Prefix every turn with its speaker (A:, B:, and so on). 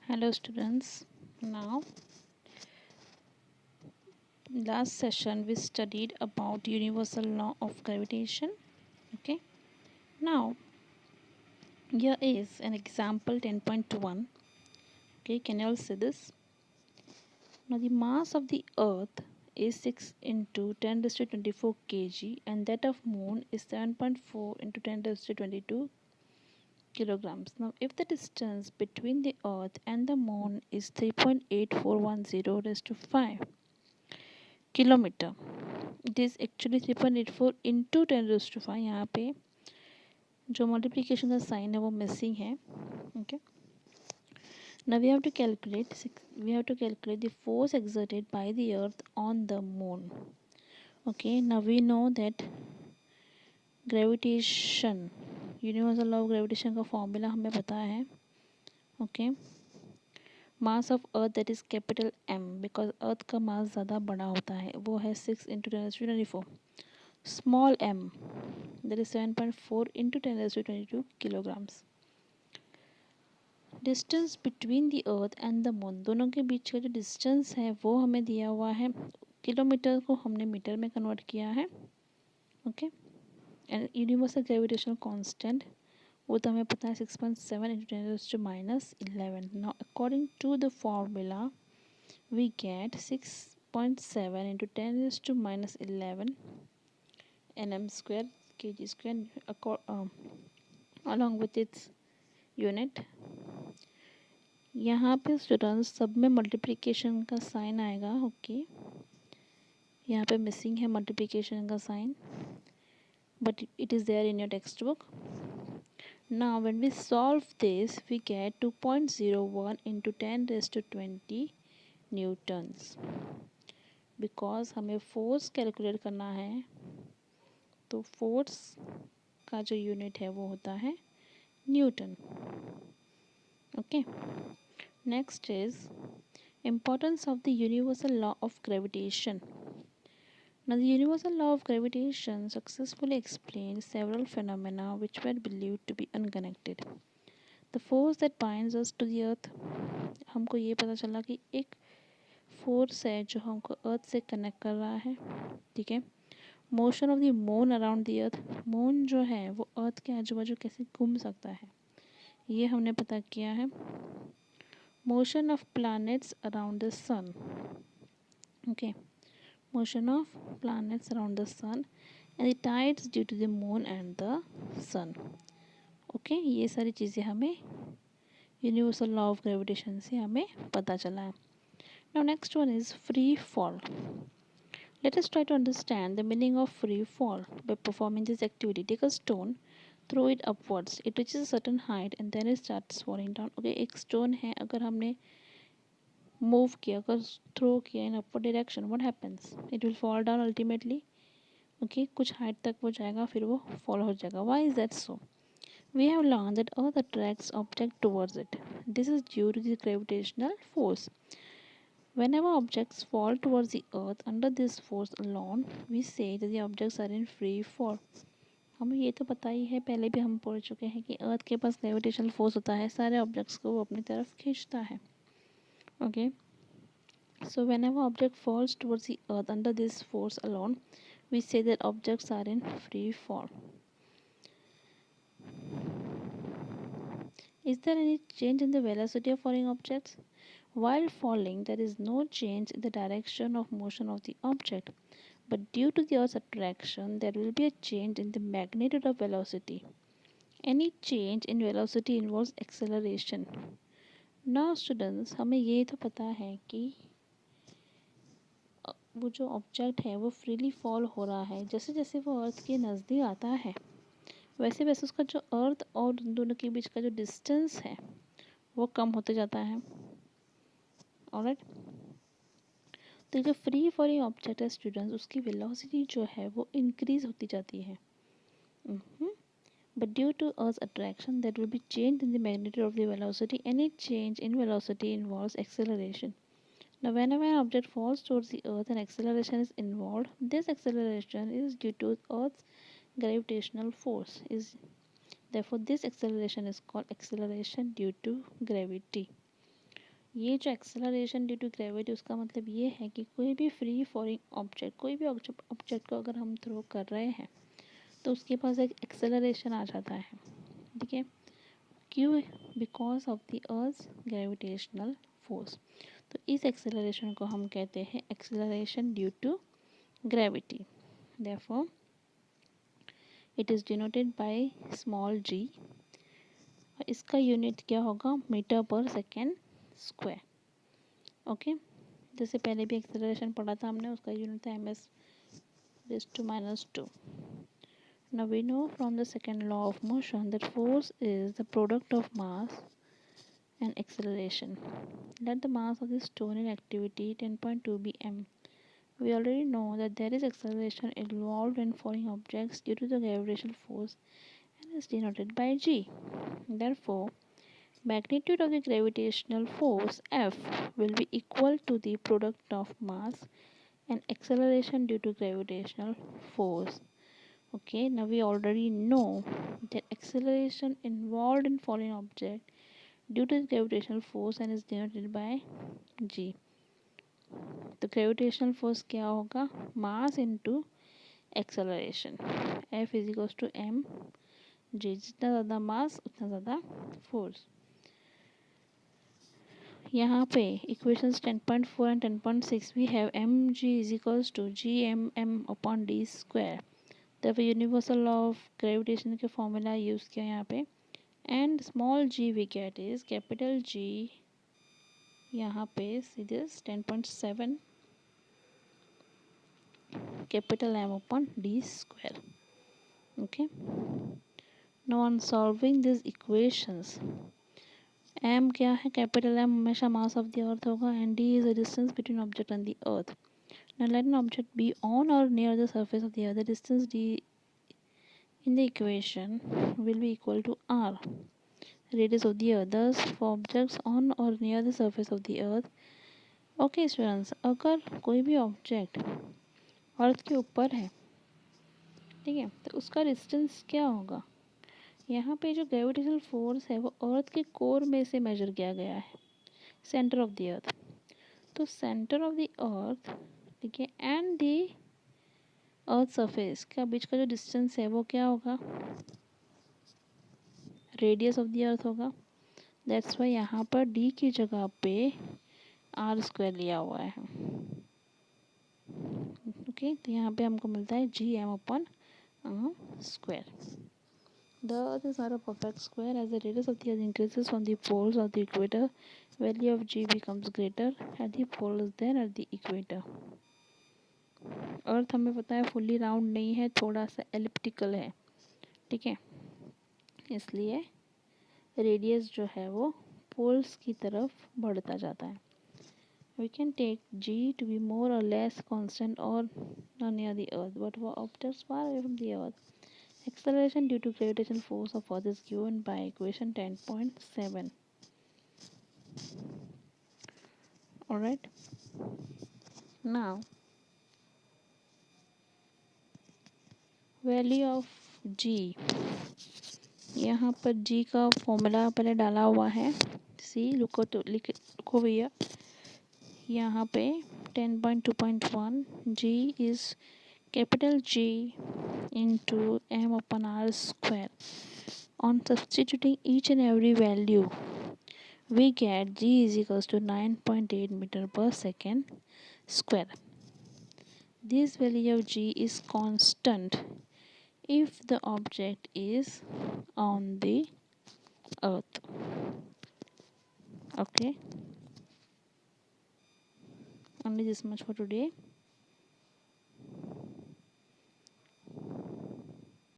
A: Hello students. Now last session we studied about universal law of gravitation. Okay. Now here is an example 10.1. Okay, can you all see this? Now the mass of the earth is 6 into 10 raised to 24 kg and that of moon is 7.4 into 10 raised to 22 kilograms. Now if the distance between the earth and the moon is 3.8410 raised to 5 kilometre it is actually 3.84 into 10⁵ यहाँ पे जो multiplication का sign है वो missing है. Okay. Now we have to calculate the force exerted by the earth on the moon. Okay, now we know that gravitation, universal law of gravitation का formula हमें पता है. Okay. Mass of earth that is capital M because अर्थ का मास ज़्यादा बड़ा होता है, वो है 6 into 10⁻²4. Small m that is 7.4 into 10⁻22 kilograms. Distance between the earth and the moon, दोनों के बीच का जो डिस्टेंस है वो हमें दिया हुआ है. किलोमीटर को हमने मीटर में कन्वर्ट किया है. Okay. And universal gravitational constant वो तो हमें पता है 6.7 into 10⁻11. Now according to the formula we get 6.7 into 10⁻11 nm square kg square along with its unit. यहाँ पे स्टूडेंट्स सब में मल्टीप्लिकेशन का साइन आएगा. ओके. यहाँ पे मिसिंग है मल्टीप्लिकेशन का sign but it is there in your text book. Now when we solve this we get 2.01 into 10⁻20 newtons. Because हमें फोर्स कैलकुलेट करना है तो फोर्स का जो यूनिट है वो होता है Newton. Okay. Next is importance of the universal law of gravitation. Now the universal law of gravitation successfully explains several phenomena which were believed to be unconnected. The force that binds us to the earth, हमको ये पता चला कि एक force है जो हमको अर्थ से कनेक्ट कर रहा है. ठीक है. Motion of the moon around the earth, moon जो है वो अर्थ के आजू बाजू कैसे घूम सकता है ये हमने पता किया है. Motion of planets around the sun. Okay. Motion of planets around the sun and the tides due to the moon and the sun. Okay. ये सारी चीज़ें हमें यूनिवर्सल लॉ ऑफ ग्रेविटेशन से हमें पता चला है. Now next one is free fall. Let us try to understand the meaning of free fall by performing this activity. Take a stone, throw it upwards. It reaches a certain height and then it starts falling down. Okay, एक stone है, अगर हमने move किया, अगर throw किया in upward direction, what happens? It will fall down ultimately. Okay, कुछ height तक वो जाएगा फिर वो fall हो जाएगा. Why is that so? We have learned that Earth attracts object towards it. This is due to the gravitational force. Whenever objects fall towards the earth under this force alone, we say that the objects are in free fall. हमें ये तो पता ही है, पहले भी हम पढ़ चुके हैं कि अर्थ के पास ग्रेविटेशनल फोर्स होता है, सारे ऑब्जेक्ट्स को वो अपनी तरफ खींचता है. Okay. So whenever object falls towards the earth under this force alone, we say that objects are in free fall. Is there any change in the velocity of falling objects? While falling, there is no change in the direction of motion of the object, but due to the Earth's attraction, there will be a change in the magnitude of velocity. Any change in velocity involves acceleration. Now students, हमें ये तो पता है कि वो जो object है वो फ्रीली फॉल हो रहा है. जैसे जैसे वो अर्थ के नज़दीक आता है वैसे वैसे उसका जो अर्थ और दोनों के बीच का जो डिस्टेंस है वो कम होते जाता है. ऑलराइट. तो जो फ्री फॉलिंग ऑब्जेक्ट है स्टूडेंट्स, उसकी वेलोसिटी जो है वो इंक्रीज होती जाती है. But due to Earth's attraction, there will be change in the magnitude of the velocity. Any change in velocity involves acceleration. Now, whenever an object falls towards the Earth, an acceleration is involved. This acceleration is due to Earth's gravitational force. Therefore, this acceleration is called acceleration due to gravity. ये जो acceleration due to gravity, उसका मतलब ये है कि कोई भी free falling object, कोई भी ऑब्जेक्ट को अगर हम थ्रो कर रहे हैं तो उसके पास एक एक्सेलरेशन आ जाता है, ठीक है। क्यों? Because of the earth gravitational force. तो इस एक्सेलरेशन को हम कहते हैं acceleration due to gravity. Therefore it is denoted by small g. इसका यूनिट क्या होगा? मीटर पर सेकेंड स्क्वायर। ओके, जैसे पहले भी एक्सेलरेशन पढ़ा था हमने, उसका यूनिट था m/2 - 2। Now we know from the second law of motion that force is the product of mass and acceleration. Let the mass of the stone in activity 10.2 be m. We already know that there is acceleration involved in falling objects due to the gravitational force and is denoted by g. Therefore, magnitude of the gravitational force F will be equal to the product of mass and acceleration due to gravitational force. Okay, now we already know that acceleration involved in falling object due to gravitational force and is denoted by g. तो gravitational force क्या होगा? Mass into acceleration. F is equals to m g. जितना ज़्यादा mass उतना ज़्यादा force. यहाँ पे equations 10.4 and 10.6 we have mg is equals to gmm upon d square. तब यूनिवर्सल लॉ ऑफ ग्रेविटेशन के फॉर्मूला यूज़ किया यहाँ पे, and small G we get is capital G, यहाँ पे सीधे 10.7 capital M upon D square. Okay, no on solving this equations, M क्या है? कैपिटल एम हमेशा मास ऑफ द अर्थ होगा, and d is the distance between object and the earth. Now let an object be on or near the surface of the earth, the distance d in the equation will be equal to r, radius of the earth. Thus for objects on or near the surface of the earth, okay students, अगर कोई भी object अर्थ के ऊपर है, ठीक है, तो उसका डिस्टेंस क्या होगा? यहाँ पे जो ग्रेविटेशनल फोर्स है वो अर्थ के कोर में से मेजर किया गया है, सेंटर ऑफ द अर्थ। तो सेंटर ऑफ द अर्थ, ठीक है, एंड द अर्थ सरफेस का बीच का जो डिस्टेंस है वो क्या होगा? रेडियस ऑफ द अर्थ होगा। दैट्स वाई यहाँ पर डी की जगह पे आर स्क्वायर लिया हुआ है। ओके, तो यहाँ पे हमको मिलता है G M upon square. The earth is not a perfect square as the radius of the earth increases from the poles of the equator, value of g becomes greater at the poles than at the equator. अर्थ हमें पता है fully round नहीं है, थोड़ा सा elliptical है, ठीक है, इसलिए रेडियस जो है वो पोल्स की तरफ बढ़ता जाता है। We can take g to be more or less constant or near the earth, but for objects far away from the earth, acceleration due to gravitational force of earth is given by equation 10.7. Alright, now value of g, यहाँ पर g का formula पहले डाला हुआ है, सी लिखो भैया, यहाँ पे 10.2.1 g is capital G into m upon r square. On substituting each and every value, we get g is equals to 9.8 meter per second square. This value of g is constant if the object is on the earth. Okay, only this much for today.